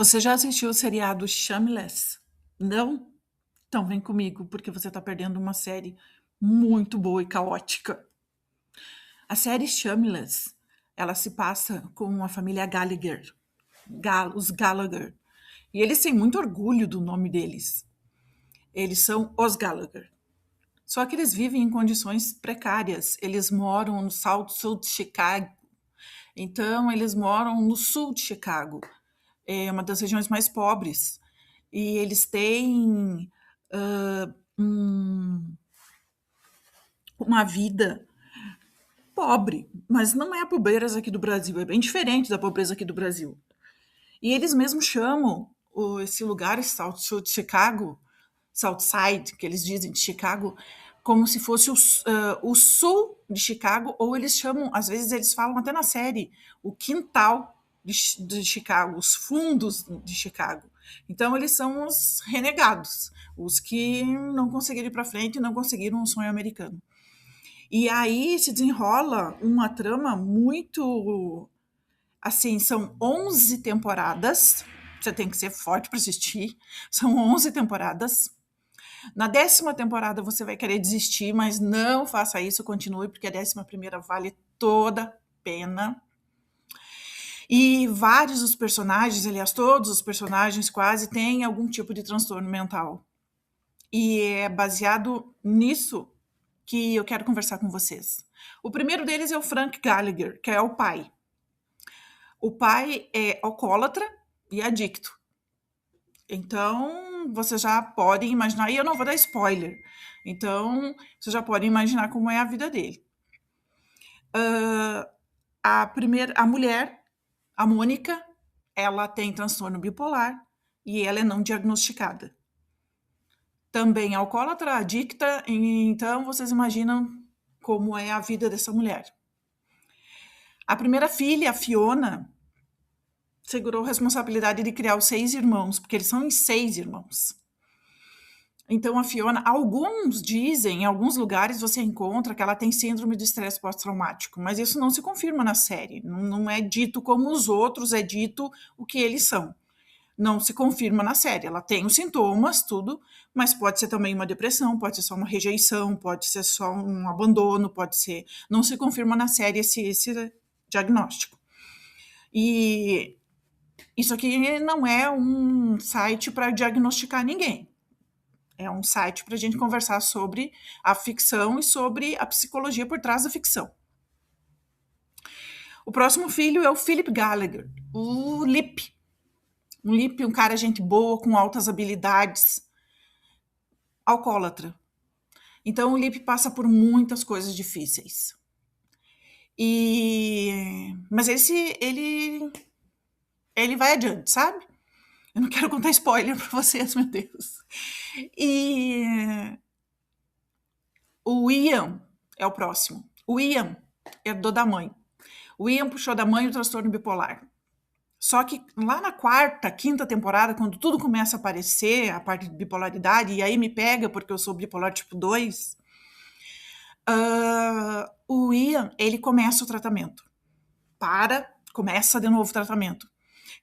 Você já assistiu o seriado Shameless? Não? Então vem comigo, porque você está perdendo uma série muito boa e caótica. A série Shameless, ela se passa com a família Gallagher, os Gallagher. E eles têm muito orgulho do nome deles. Eles são os Gallagher. Só que eles vivem em condições precárias. Eles moram no sul de Chicago. Então, eles moram no sul de Chicago. É uma das regiões mais pobres. E eles têm ah, um- uma vida pobre, mas não é a pobreza aqui do Brasil, é bem diferente da pobreza aqui do Brasil. E eles mesmos chamam esse lugar, South Chicago, Southside, que eles dizem de Chicago, como se fosse o sul de Chicago, ou eles chamam, às vezes eles falam até na série, o quintal de Chicago, os fundos de Chicago. Então eles são os renegados, os que não conseguiram ir para frente, não conseguiram um sonho americano. E aí se desenrola uma trama muito, assim, são 11 temporadas, você tem que ser forte para assistir, são 11 temporadas. Na 10ª temporada você vai querer desistir, mas não faça isso, continue, porque a 11ª vale toda a pena. E vários dos personagens, aliás, todos os personagens quase, têm algum tipo de transtorno mental. E é baseado nisso que eu quero conversar com vocês. O primeiro deles é o Frank Gallagher, que é o pai. O pai é alcoólatra e adicto. Então, você já pode imaginar, e eu não vou dar spoiler, então você já pode imaginar como é a vida dele. A mulher, a Mônica, ela tem transtorno bipolar e ela é não diagnosticada. Também alcoólatra, adicta, então vocês imaginam como é a vida dessa mulher. A primeira filha, a Fiona, segurou a responsabilidade de criar os 6 irmãos, porque eles são em 6 irmãos. Então, a Fiona, alguns dizem, em alguns lugares você encontra que ela tem síndrome de estresse pós-traumático, mas isso não se confirma na série. Não é dito como os outros, é dito o que eles são. Não se confirma na série. Ela tem os sintomas, tudo, mas pode ser também uma depressão, pode ser só uma rejeição, pode ser só um abandono, pode ser. Não se confirma na série esse diagnóstico. E isso aqui não é um site para diagnosticar ninguém. É um site para a gente conversar sobre a ficção e sobre a psicologia por trás da ficção. O próximo filho é o Philip Gallagher, o Lip. Um Lip, um cara gente boa, com altas habilidades, alcoólatra. Então o Lip passa por muitas coisas difíceis. Mas ele vai adiante, sabe? Eu não quero contar spoiler para vocês, meu Deus. E o Ian é o próximo. O Ian herdou da mãe. O Ian puxou da mãe o transtorno bipolar. Só que lá na 4ª, 5ª temporada, quando tudo começa a aparecer, a parte de bipolaridade, e aí me pega porque eu sou bipolar tipo 2, o Ian, ele começa o tratamento. Começa de novo o tratamento.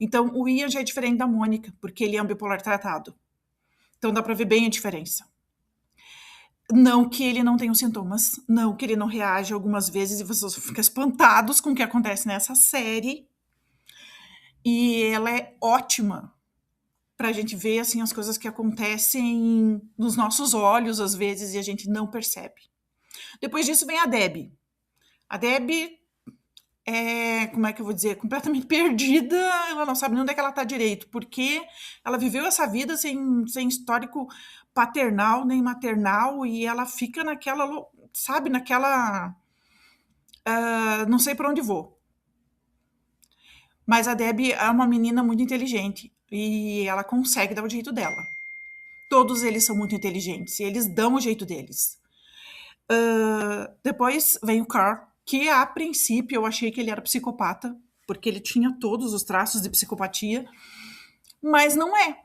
Então, o Ian já é diferente da Mônica, porque ele é um bipolar tratado. Então, dá pra ver bem a diferença. Não que ele não tenha os sintomas, não que ele não reage algumas vezes e vocês ficam espantados com o que acontece nessa série. E ela é ótima pra gente ver assim as coisas que acontecem nos nossos olhos às vezes e a gente não percebe. Depois disso vem a Debbie. A Debbie é, como é que eu vou dizer, completamente perdida, ela não sabe nem onde é que ela tá direito, porque ela viveu essa vida sem histórico paternal nem maternal e ela fica naquela, sabe, naquela, não sei para onde vou. Mas a Debbie é uma menina muito inteligente e ela consegue dar o jeito dela. Todos eles são muito inteligentes e eles dão o jeito deles. Depois vem o Carl, que a princípio eu achei que ele era psicopata, porque ele tinha todos os traços de psicopatia, mas não é.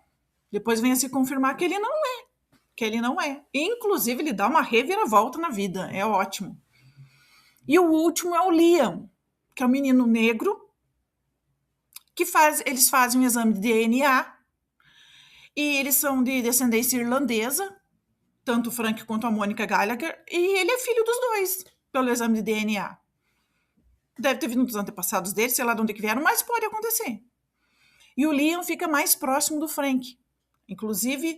Depois vem a se confirmar que ele não é. Que ele não é. Inclusive, ele dá uma reviravolta na vida. É ótimo. E o último é o Liam, que é um menino negro, eles fazem um exame de DNA e eles são de descendência irlandesa, tanto o Frank quanto a Mônica Gallagher, e ele é filho dos dois, pelo exame de DNA. Deve ter vindo dos antepassados dele, sei lá de onde que vieram, mas pode acontecer. E o Liam fica mais próximo do Frank. Inclusive,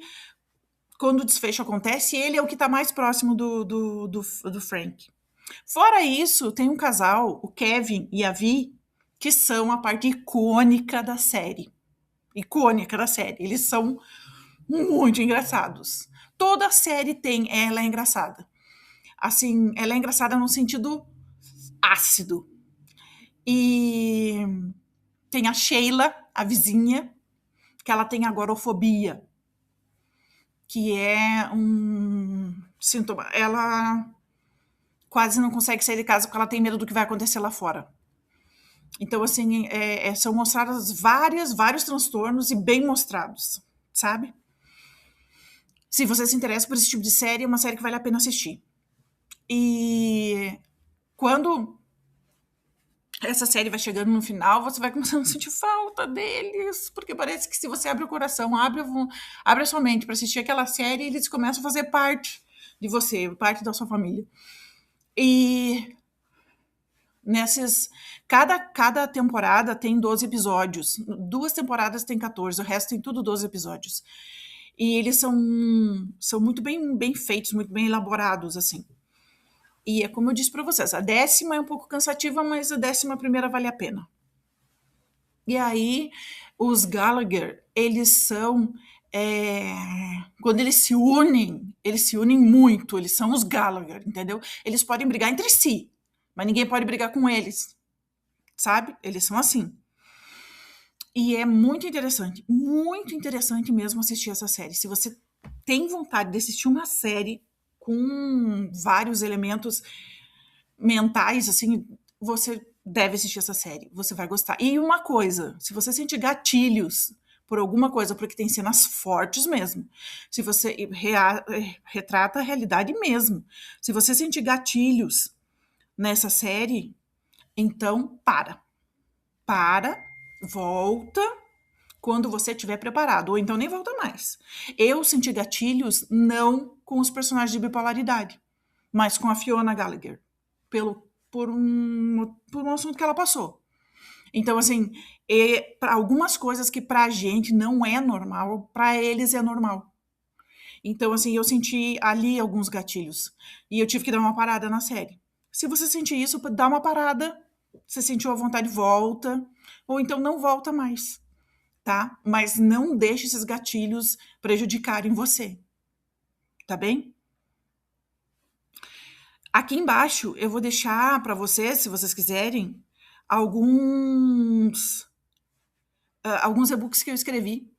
quando o desfecho acontece, ele é o que está mais próximo do Frank. Fora isso, tem um casal, o Kevin e a Vi, que são a parte icônica da série. Icônica da série. Eles são muito engraçados. Toda a série ela é engraçada. Assim, ela é engraçada no sentido ácido. E tem a Sheila, a vizinha, que ela tem agorafobia, que é um sintoma. Ela quase não consegue sair de casa porque ela tem medo do que vai acontecer lá fora. Então, assim, são mostrados vários transtornos e bem mostrados, sabe? Se você se interessa por esse tipo de série, é uma série que vale a pena assistir. E quando essa série vai chegando no final, você vai começando a sentir falta deles, porque parece que se você abre o coração, abre a sua mente para assistir aquela série, eles começam a fazer parte de você, parte da sua família. E cada temporada tem 12 episódios. 2 temporadas tem 14, o resto tem tudo 12 episódios. E eles são muito bem feitos, muito bem elaborados, assim. E é como eu disse para vocês, a 10ª é um pouco cansativa, mas a 11ª vale a pena. E aí, os Gallagher, eles são... quando eles se unem muito, eles são os Gallagher, entendeu? Eles podem brigar entre si, mas ninguém pode brigar com eles, sabe? Eles são assim. E é muito interessante mesmo assistir essa série. Se você tem vontade de assistir uma série com vários elementos mentais, assim, você deve assistir essa série. Você vai gostar. E uma coisa, se você sentir gatilhos por alguma coisa, porque tem cenas fortes mesmo. Se você retrata a realidade mesmo. Se você sentir gatilhos nessa série, então volta quando você estiver preparado, ou então nem volta mais. Eu senti gatilhos não com os personagens de bipolaridade, mas com a Fiona Gallagher, por um assunto que ela passou. Então, assim, para algumas coisas que pra gente não é normal, pra eles é normal. Então, assim, eu senti ali alguns gatilhos, e eu tive que dar uma parada na série. Se você sentir isso, dá uma parada, você sentiu a vontade, volta, ou então não volta mais, tá? Mas não deixe esses gatilhos prejudicarem você, tá bem? Aqui embaixo eu vou deixar para vocês, se vocês quiserem, alguns e-books que eu escrevi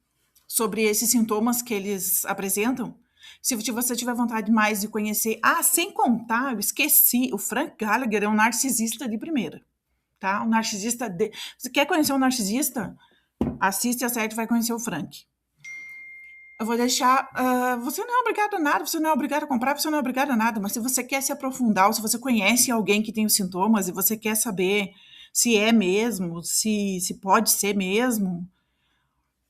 sobre esses sintomas que eles apresentam. Se você tiver vontade mais de conhecer... sem contar, eu esqueci, o Frank Gallagher é um narcisista de primeira, tá? Um narcisista Você quer conhecer um narcisista? Assiste a série e vai conhecer o Frank. Eu vou deixar... você não é obrigado a nada, você não é obrigado a comprar, você não é obrigado a nada, mas se você quer se aprofundar, ou se você conhece alguém que tem os sintomas e você quer saber se é mesmo, se pode ser mesmo,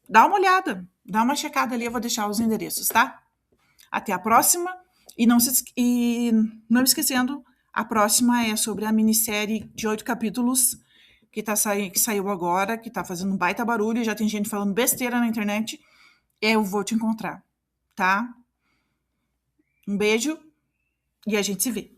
dá uma olhada, dá uma checada ali, eu vou deixar os endereços, tá? Até a próxima. E não esquecendo, a próxima é sobre a minissérie de 8 capítulos que saiu agora, que tá fazendo um baita barulho, já tem gente falando besteira na internet. Eu vou te encontrar, tá? Um beijo e a gente se vê.